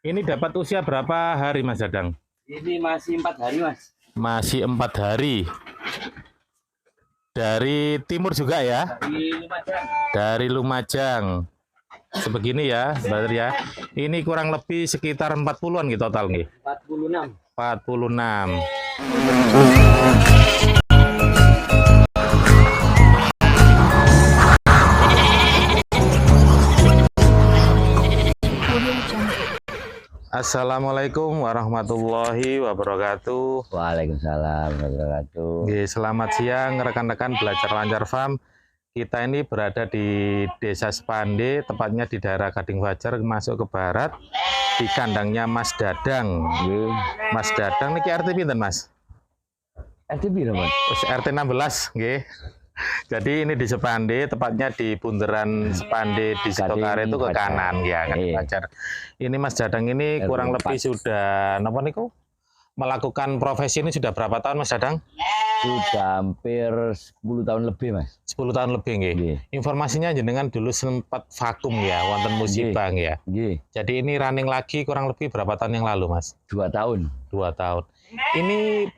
Ini dapat usia berapa hari Mas Dadang? Ini masih 4 hari, Mas. Masih 4 hari. Dari timur juga ya? Dari Lumajang. Dari Lumajang. Sebegini ya, brother ya. Ini kurang lebih sekitar 40-an gitu total nih. 46. 46. Assalamualaikum warahmatullahi wabarakatuh. Waalaikumsalam warahmatullahi wabarakatuh. Selamat siang rekan-rekan Belajar Lancar Farm. Kita ini berada di Desa Sepande, tepatnya di daerah Gading Fajar, masuk ke barat, di kandangnya Mas Dadang. Mas Dadang niki RT pinten, Mas? RT piro, Mas? RT 16, nggih. Jadi ini di Sepande, tepatnya di bundaran Sepande di Sitokare itu ke kanan ya, Gading Fajar. Ini Mas Dadang ini kurang lebih sudah napa niku? Melakukan profesi ini sudah berapa tahun Mas Dadang? Sudah hampir 10 tahun lebih, Mas. 10 tahun lebih nggih. Informasinya jenengan dulu sempat vakum ya, wonten musibah ya. Jadi ini running lagi kurang lebih berapa tahun yang lalu, Mas? 2 tahun. 2 tahun. Ini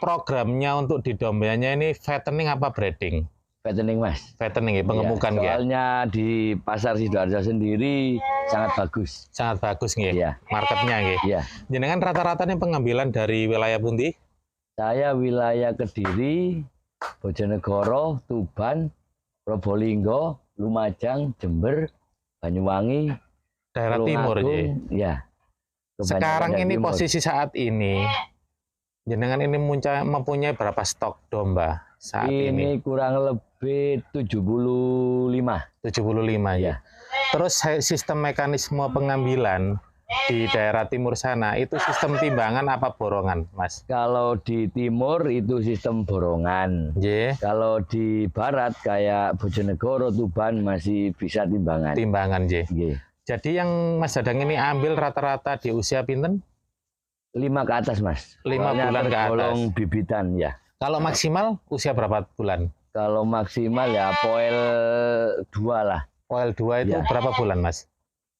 programnya untuk di dombanya ini fattening apa breeding? Fattening, Mas. Fattening ya, pengemukan ya. Soalnya di pasar Sidoarjo sendiri sangat bagus. Sangat bagus nggih. Marketnya nggih. Jenengan rata-rata nih pengambilan dari wilayah pundi? Saya wilayah Kediri, Bojonegoro, Tuban, Probolinggo, Lumajang, Jember, Banyuwangi, daerah timur ya. Sekarang ini timur. Posisi saat ini jenengan ini mempunyai berapa stok domba saat ini? Ini kurang lebih 75. 75 ya. Terus sistem mekanisme pengambilan di daerah timur sana itu sistem timbangan apa borongan, Mas? Kalau di timur itu sistem borongan. Kalau di barat kayak Bojonegoro, Tuban masih bisa timbangan. Timbangan, Jadi yang Mas Dadang ini ambil rata-rata di usia pinten? 5 ke atas, Mas. 5 bulan ke atas. Bibitan ya. Kalau maksimal usia berapa bulan? Kalau maksimal ya poel 2 lah. Poel 2 itu berapa bulan, Mas?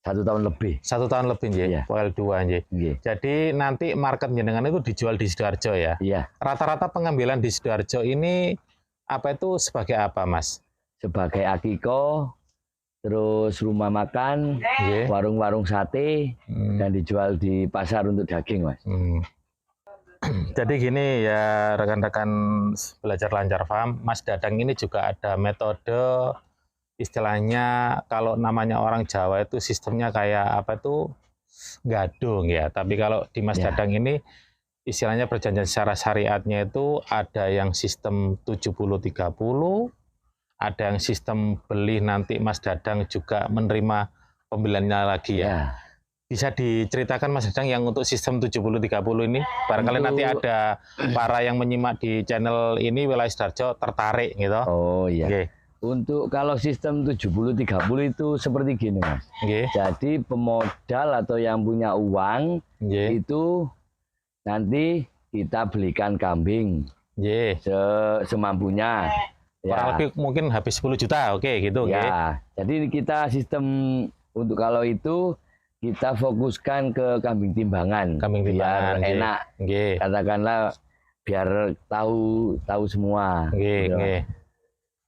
1 tahun lebih. 1 tahun lebih, Poel 2, Jadi nanti market jenengan itu dijual di Sidoarjo ya? Rata-rata pengambilan di Sidoarjo ini apa itu sebagai apa, Mas? Sebagai akiko, terus rumah makan, warung-warung sate, dan dijual di pasar untuk daging, Mas. Jadi gini ya rekan-rekan Belajar Lancar Farm, Mas Dadang ini juga ada metode istilahnya kalau namanya orang Jawa itu sistemnya kayak apa itu gadung ya. Tapi kalau di Mas Dadang ini istilahnya perjanjian secara syariatnya itu ada yang sistem 70-30, ada yang sistem beli nanti Mas Dadang juga menerima pembeliannya lagi ya. Bisa diceritakan Mas Dadang yang untuk sistem 70-30 ini? Barangkali nanti ada para yang menyimak di channel ini wilayah Sidoarjo tertarik gitu. Oh iya. Untuk kalau sistem 70-30 itu seperti gini, Mas. Jadi pemodal atau yang punya uang itu nanti kita belikan kambing semampunya. Kurang lebih mungkin habis 10 juta, gitu. Jadi kita sistem untuk kalau itu kita fokuskan ke kambing timbangan. Biar enak. Katakanlah biar tahu semua.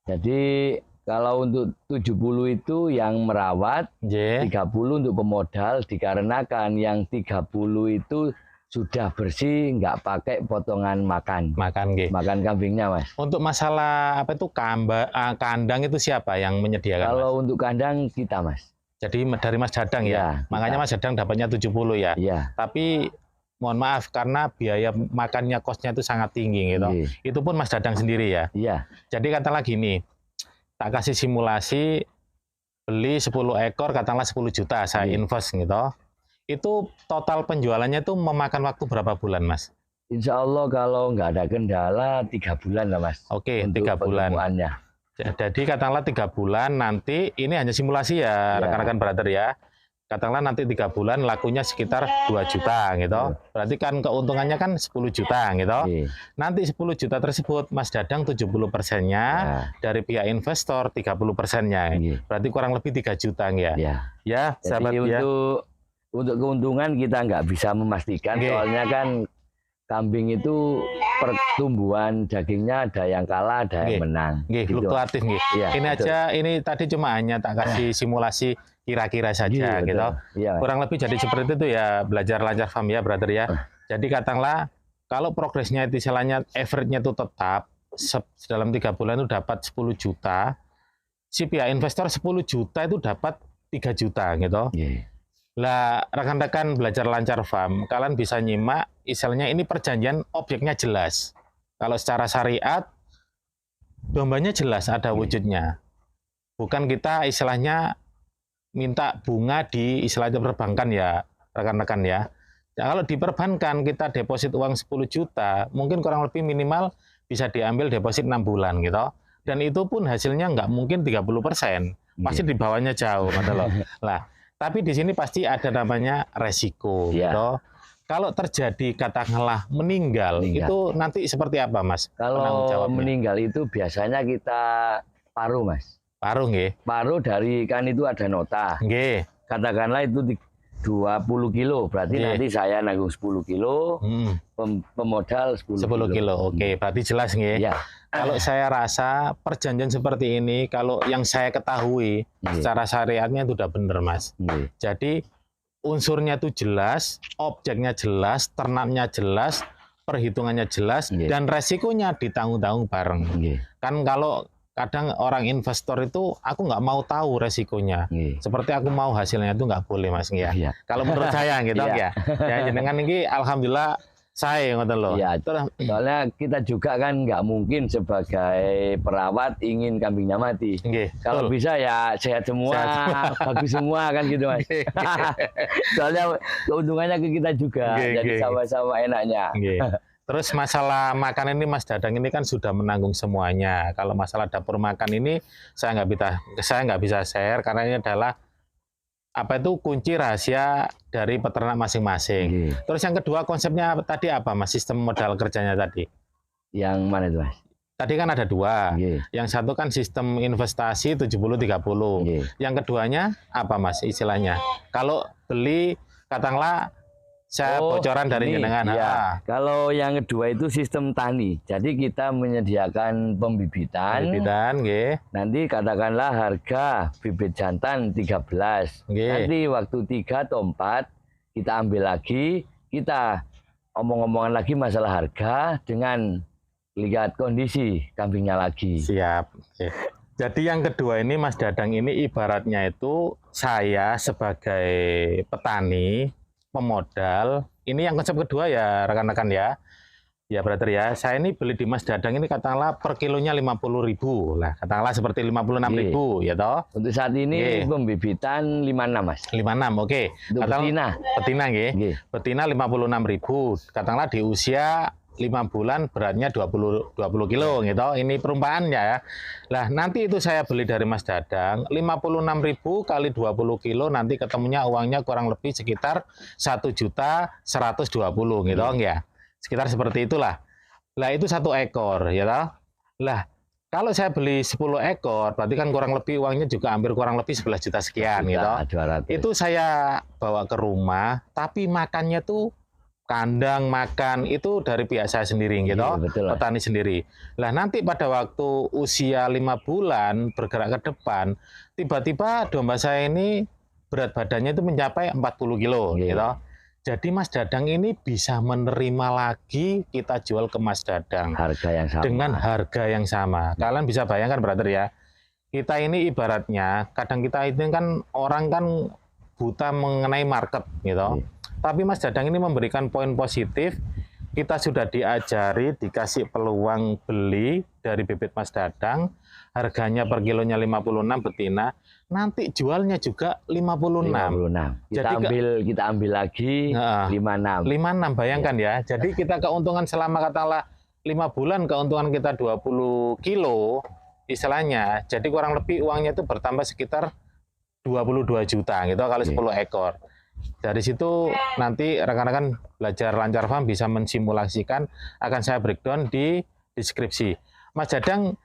Jadi kalau untuk 70 itu yang merawat, 30 untuk pemodal, dikarenakan yang 30 itu sudah bersih, nggak pakai potongan makan kambingnya, Mas. Untuk masalah apa itu kandang itu siapa yang menyediakan? Kalau untuk kandang kita, Mas. Jadi dari Mas Dadang ya? Makanya Mas Dadang dapatnya 70 ya? Tapi mohon maaf karena biaya makannya kosnya itu sangat tinggi gitu. Itu pun Mas Dadang sendiri ya. Jadi katakanlah gini, tak kasih simulasi beli 10 ekor katakanlah 10 juta saya invest gitu. Itu total penjualannya itu memakan waktu berapa bulan, Mas? Insya Allah kalau nggak ada kendala 3 bulan lah, Mas. Oke, 3 bulan. Jadi katakanlah 3 bulan nanti ini hanya simulasi ya rekan-rekan brother ya. Katakanlah nanti 3 bulan lakunya sekitar 2 juta gitu. Berarti kan keuntungannya kan 10 juta gitu. Nanti 10 juta tersebut Mas Dadang 70%-nya, dari pihak investor 30%-nya. Berarti kurang lebih 3 juta ya. Jadi untuk Untuk keuntungan kita nggak bisa memastikan, soalnya kan kambing itu pertumbuhan dagingnya ada yang kalah, ada yang menang. Gitu. Fluktuatif. Ya, ini betul. Aja, ini tadi cuma hanya tak kasih simulasi kira-kira saja gitu. Ya, kurang lebih jadi seperti itu ya, belajar lancar farm ya, brother ya. Jadi katakanlah kalau progresnya itu istilahnya average-nya itu tetap dalam 3 bulan itu dapat 10 juta. Si pihak investor 10 juta itu dapat 3 juta gitu. Lah, rekan-rekan belajar lancar farm, kalian bisa nyimak, istilahnya ini perjanjian objeknya jelas. Kalau secara syariat, dombanya jelas ada wujudnya. Bukan kita istilahnya minta bunga di istilahnya perbankan ya, rekan-rekan ya. Nah, kalau di perbankan kita deposit uang 10 juta, mungkin kurang lebih minimal bisa diambil deposit 6 bulan gitu. Dan itu pun hasilnya nggak mungkin 30%, pasti di bawahnya jauh. Lah, tapi di sini pasti ada namanya resiko, gitu. Kalau terjadi katakanlah meninggal, itu nanti seperti apa, Mas? Kalau meninggal itu biasanya kita paruh, Mas. Paruh, nggih. Paruh dari kan itu ada nota. Nggih. Katakanlah itu 20 kilo, berarti nanti saya nanggung 10 kilo, pemodal 10 kilo. Oke, berarti jelas nggih. Ya. Kalau saya rasa perjanjian seperti ini, kalau yang saya ketahui secara syariatnya itu udah bener, Mas. Jadi unsurnya itu jelas, objeknya jelas, ternaknya jelas, perhitungannya jelas, dan resikonya ditanggung-tanggung bareng. Kan kalau kadang orang investor itu aku nggak mau tahu resikonya. Seperti aku mau hasilnya itu nggak boleh, Mas. Ya. Kalau menurut saya gitu ya. Ya jenengan ini alhamdulillah saya ngoten loh. Ya, soalnya kita juga kan nggak mungkin sebagai perawat ingin kambingnya mati. Kalau bisa ya sehat semua, bagus semua kan gitu, Mas. Soalnya keuntungannya ke kita juga, jadi sama-sama enaknya. Terus masalah makan ini Mas Dadang ini kan sudah menanggung semuanya. Kalau masalah dapur makan ini saya nggak bisa share karena ini adalah apa itu kunci rahasia dari peternak masing-masing. Terus yang kedua konsepnya tadi apa, Mas? Sistem modal kerjanya tadi. Yang mana itu, Mas? Tadi kan ada dua. Yang satu kan sistem investasi 70-30. Yang keduanya apa, Mas, istilahnya? Kalau beli katakanlah saya bocoran dari jenengan. Ya. Kalau yang kedua itu sistem tani. Jadi kita menyediakan pembibitan. Nanti katakanlah harga bibit jantan 13. Nanti waktu 3 atau 4 kita ambil lagi, kita omong-omongan lagi masalah harga dengan lihat kondisi kambingnya lagi. Siap. Jadi yang kedua ini Mas Dadang ini ibaratnya itu saya sebagai petani pemodal, ini yang konsep kedua ya rekan-rekan ya. Ya brother ya, saya ini beli di Mas Dadang ini katakanlah per kilonya 50.000 lah, katakanlah seperti 56.000 ya toh. Untuk saat ini pembibitan 56, Mas. 56, oke. Betina. Betina nggih. Betina 56.000, katakanlah di usia 5 bulan beratnya 20 kilo gitu. Ini perumpamannya ya. Lah nanti itu saya beli dari Mas Dadang 56.000 kali 20 kilo nanti ketemunya uangnya kurang lebih sekitar 1.120.000 gitu ya. Sekitar seperti itulah. Lah itu 1 ekor ya toh. Lah kalau saya beli 10 ekor berarti kan kurang lebih uangnya juga hampir kurang lebih 11 juta sekian gitu. 200. Itu saya bawa ke rumah tapi makannya tuh kandang makan itu dari pihak saya sendiri gitu, petani sendiri. Lah nanti pada waktu usia 5 bulan bergerak ke depan, tiba-tiba domba saya ini berat badannya itu mencapai 40 kilo gitu. Jadi Mas Dadang ini bisa menerima lagi kita jual ke Mas Dadang dengan harga yang sama. Kalian bisa bayangkan brother ya, kita ini ibaratnya kadang kita itu kan orang kan buta mengenai market gitu. Tapi Mas Dadang ini memberikan poin positif, kita sudah diajari, dikasih peluang beli dari bibit Mas Dadang, harganya per kilonya 56 betina, nanti jualnya juga 56. Kita ambil lagi 56. 56 bayangkan ya. Jadi kita keuntungan selama katakanlah 5 bulan keuntungan kita 20 kilo istilahnya. Jadi kurang lebih uangnya itu bertambah sekitar 22 juta gitu kalau 10 ekor. Dari situ nanti rekan-rekan belajar lancar farm bisa mensimulasikan, akan saya breakdown di deskripsi. Mas Dadang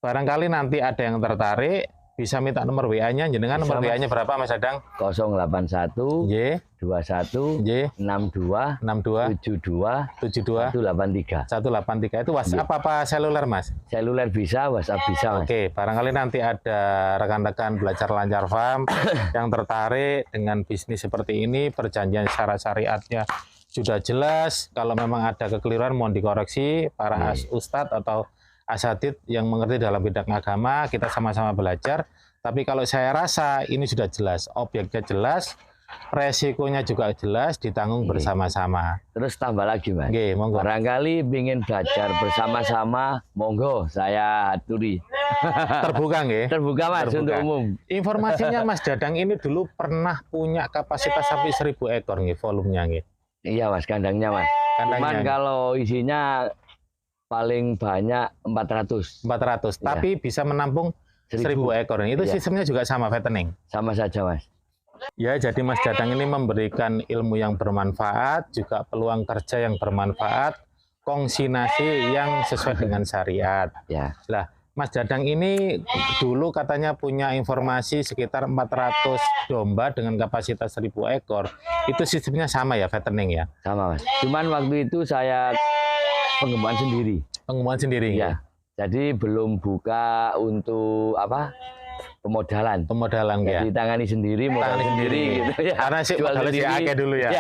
barangkali nanti ada yang tertarik, bisa minta nomor WA-nya, jenengan nomor WA-nya berapa Mas Dadang? 081 J 21 J 62 62 72 72 183. 183 itu WhatsApp apa seluler Mas? Seluler bisa, WhatsApp bisa Mas. Oke, barangkali nanti ada rekan-rekan belajar lancar farm yang tertarik dengan bisnis seperti ini, perjanjian syarat syariatnya sudah jelas. Kalau memang ada kekeliruan mohon dikoreksi para ustadz atau asatid yang mengerti dalam bidang agama, kita sama-sama belajar. Tapi kalau saya rasa ini sudah jelas, objeknya jelas, resikonya juga jelas, ditanggung bersama-sama. Terus tambah lagi Mas, Monggo. barangkali ingin belajar bersama-sama, monggo saya aturi. Terbuka nggih? Terbuka Mas, Terbuka. untuk umum. Informasinya Mas Dadang ini dulu pernah punya kapasitas sampai 1000 ekor nggih, volumenya nggih. Iya Mas, kandangnya Mas. Cuman kalau isinya paling banyak 400. 400, tapi bisa menampung 1000 ekor. Itu sistemnya juga sama fattening. Sama saja Mas. Ya, jadi Mas Dadang ini memberikan ilmu yang bermanfaat, juga peluang kerja yang bermanfaat, kongsinasi yang sesuai dengan syariat. Ya. Lah, Mas Dadang ini dulu katanya punya informasi sekitar 400 domba dengan kapasitas 1000 ekor. Itu sistemnya sama ya, fattening ya? Sama Mas. Cuman waktu itu saya pengembangan sendiri. Pengembangan sendiri ya. Jadi belum buka untuk apa? Pemodalan. Pemodalan ya. Jadi tangani sendiri, modal sendiri gitu ya. Karena sih modalnya si Ake dulu ya.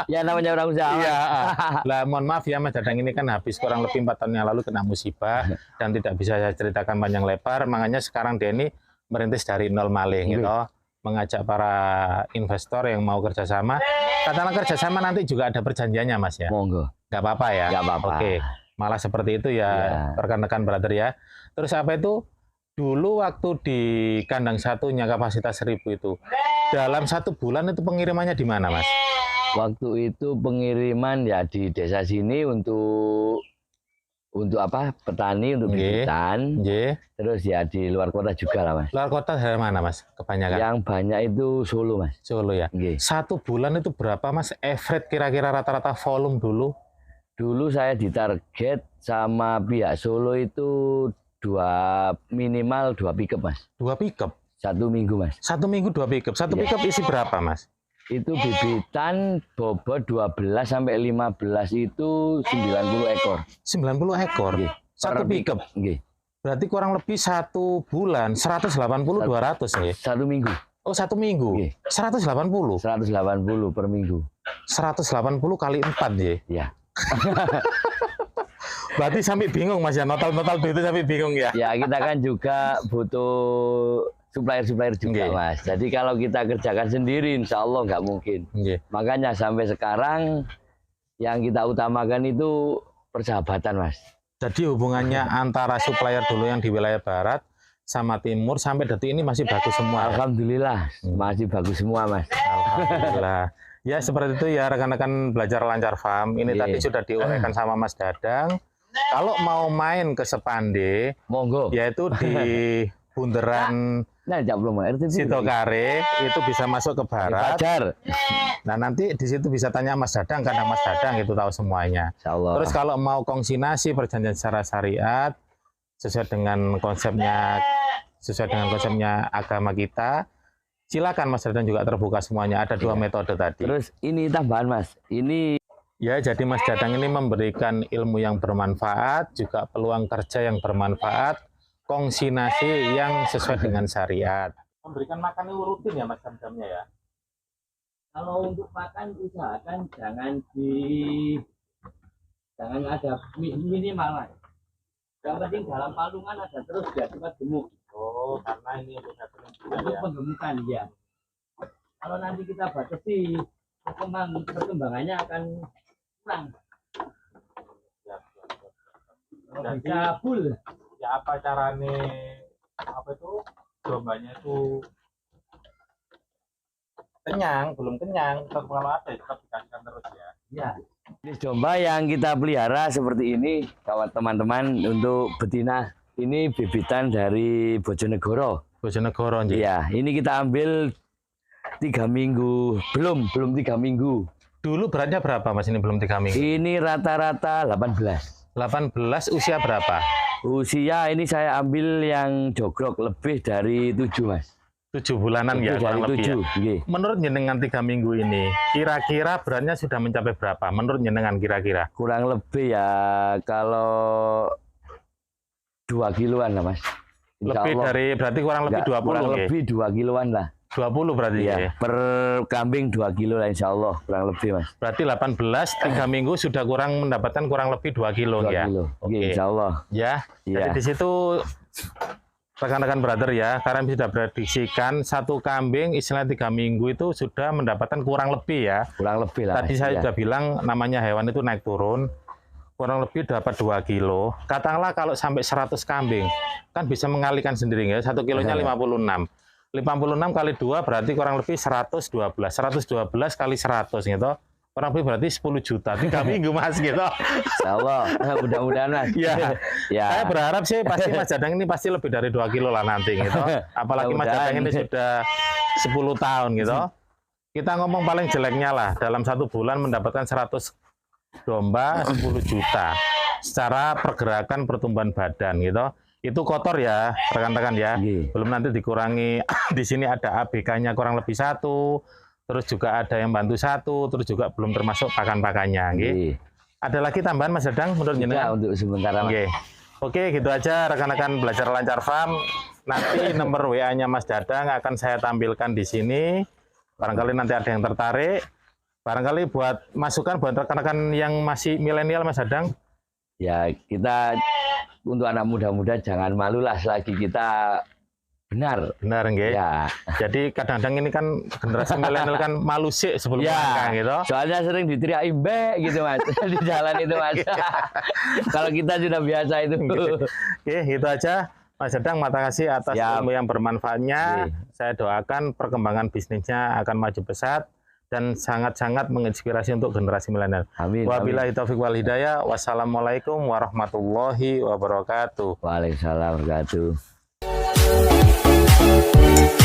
Ya namanya orang usaha. Iya. Lah mohon maaf ya Mas Dadang ini kan habis kurang lebih 4 tahun yang lalu kena musibah dan tidak bisa saya ceritakan panjang lebar. Makanya sekarang dia ini merintis dari nol maling gitu. Mengajak para investor yang mau kerjasama. Katakanlah kerjasama nanti juga ada perjanjiannya Mas ya. Monggo. Nggak apa-apa ya. Nggak apa-apa. Oke. Malah seperti itu ya rekan-rekan brother ya. Terus apa itu? Dulu waktu di kandang satunya kapasitas 1000 itu, dalam 1 bulan itu pengirimannya di mana Mas? Waktu itu pengiriman ya di desa sini untuk apa? Petani, untuk bibitan. Terus ya di luar kota juga lah Mas. Luar kota dari mana Mas? Kebanyakan? Yang banyak itu Solo Mas. Solo ya. 1 bulan itu berapa Mas? Average kira-kira rata-rata volume dulu? Dulu saya ditarget sama pihak Solo itu minimal 2 pickup Mas. 2 pickup? 1 minggu Mas. 1 minggu 2 pickup. 1 pickup isi berapa Mas? Itu bibitan bobot 12 sampai 15 itu 90 ekor. 90 ekor? 1 pickup? Berarti kurang lebih 1 bulan 180-200 ya? 1 minggu. Oh 1 minggu? 180? 180 per minggu. 180 kali 4 ya? Iya. Berarti sampai bingung Mas ya, total itu sampai bingung ya? Ya kita kan juga butuh supplier juga Mas. Jadi kalau kita kerjakan sendiri insya Allah nggak mungkin. Makanya sampai sekarang yang kita utamakan itu persahabatan Mas. Jadi hubungannya antara supplier dulu yang di wilayah barat sama timur sampai detik ini masih bagus semua. Alhamdulillah masih bagus semua Mas. Alhamdulillah. Ya seperti itu ya rekan-rekan belajar lancar farm. Ini tadi sudah diuraikan sama Mas Dadang. Kalau mau main ke Sepande, monggo. Yaitu di bundaran Sitokare itu bisa masuk ke barat. Nah nanti di situ bisa tanya Mas Dadang karena Mas Dadang itu tahu semuanya. Terus kalau mau kongsinasi perjanjian secara syariat sesuai dengan konsepnya agama kita, silakan Mas Dadang juga terbuka semuanya. Ada 2 metode tadi. Terus ini tambahan Mas. Ini ya, jadi Mas Dadang ini memberikan ilmu yang bermanfaat, juga peluang kerja yang bermanfaat, kongsinasi yang sesuai dengan syariat. Memberikan makan itu rutin ya Mas jam-jamnya ya? Kalau untuk makan usahakan jangan ada minimal Mas. Yang penting dalam palungan ada terus biar cepat gemuk. Oh, karena ini untuk penggemukan ya. Kalau nanti kita batasi perkembangannya akan kurang. Bisa full. Ya apa caranya dombanya itu kenyang, belum kenyang, kalau ada tetap dikasihkan terus ya. Ya. Jenis domba yang kita pelihara seperti ini, kawan teman-teman, untuk betina ini bibitan dari Bojonegoro. Bojonegoro. Iya, ini kita ambil 3 minggu, belum 3 minggu. Dulu beratnya berapa Mas ini belum 3 minggu? Ini rata-rata 18. 18 usia berapa? Usia ini saya ambil yang jogrok lebih dari 7 Mas. 7 bulanan ya, kurang lebih ya. Nggih. Menurut jenengan 3 minggu ini, kira-kira beratnya sudah mencapai berapa? Menurut jenengan kira-kira? Kurang lebih ya kalau 2 kiloan lah Mas. Insya Lebih Allah. dari, berarti kurang lebih 20 kurang nggih? lebih 2 kiloan lah. 20 berarti Ya, ya? per kambing 2 kilo lah insya Allah kurang lebih Mas. Berarti 18, 3 minggu sudah mendapatkan kurang lebih 2 kilo 2 ya? kilo. Oke. Insya Allah. Ya, Iya. jadi di situ rekan-rekan brother ya, karena sudah prediksikan satu kambing istilah 3 minggu itu sudah mendapatkan kurang lebih ya. Kurang lebih lah. Tadi Mas. saya Ya. sudah bilang namanya hewan itu naik turun, kurang lebih dapat 2 kilo. Katakanlah kalau sampai 100 kambing, kan bisa mengalihkan sendiri ya, 1 kilonya 56. 56 kali 2 berarti kurang lebih 112. 112 kali 100 gitu. Kurang lebih berarti 10 juta. 3 minggu Mas gitu. Insya Allah. Mudah-mudahan Mas. Ya. Ya. Saya berharap sih pasti Mas Dadang ini pasti lebih dari 2 kilo lah nanti gitu. Apalagi Mas Dadang ini sudah 10 tahun gitu. Kita ngomong paling jeleknya lah, dalam 1 bulan mendapatkan 100 domba 10 juta. Secara pergerakan pertumbuhan badan gitu. Itu kotor ya, rekan-rekan ya. Belum nanti dikurangi, di sini ada ABK-nya kurang lebih 1, terus juga ada yang bantu 1, terus juga belum termasuk pakan-pakannya. Ada lagi tambahan Mas Dadang menurut jenengan? Untuk sementara Mas. Oke, gitu aja rekan-rekan belajar lancar farm. Nanti nomor WA-nya Mas Dadang akan saya tampilkan di sini. Barangkali nanti ada yang tertarik. Barangkali buat masukan buat rekan-rekan yang masih milenial Mas Dadang. Ya, kita untuk anak muda-muda jangan malu lah selagi kita benar. Benar nggih. Ya. Jadi kadang-kadang ini kan generasi milenial kan malu sih sebelum langkah gitu. Soalnya sering diteriak imbe gitu Mas di jalan itu Mas. Kalau kita sudah biasa itu. Oke, itu aja. Mas Dadang, terima kasih atas ilmu yang bermanfaatnya. Saya doakan perkembangan bisnisnya akan maju pesat dan sangat-sangat menginspirasi untuk generasi milenial. Amin. Wabillahi taufiq wal hidayah. Wassalamualaikum warahmatullahi wabarakatuh. Waalaikumsalam warahmatullahi wabarakatuh.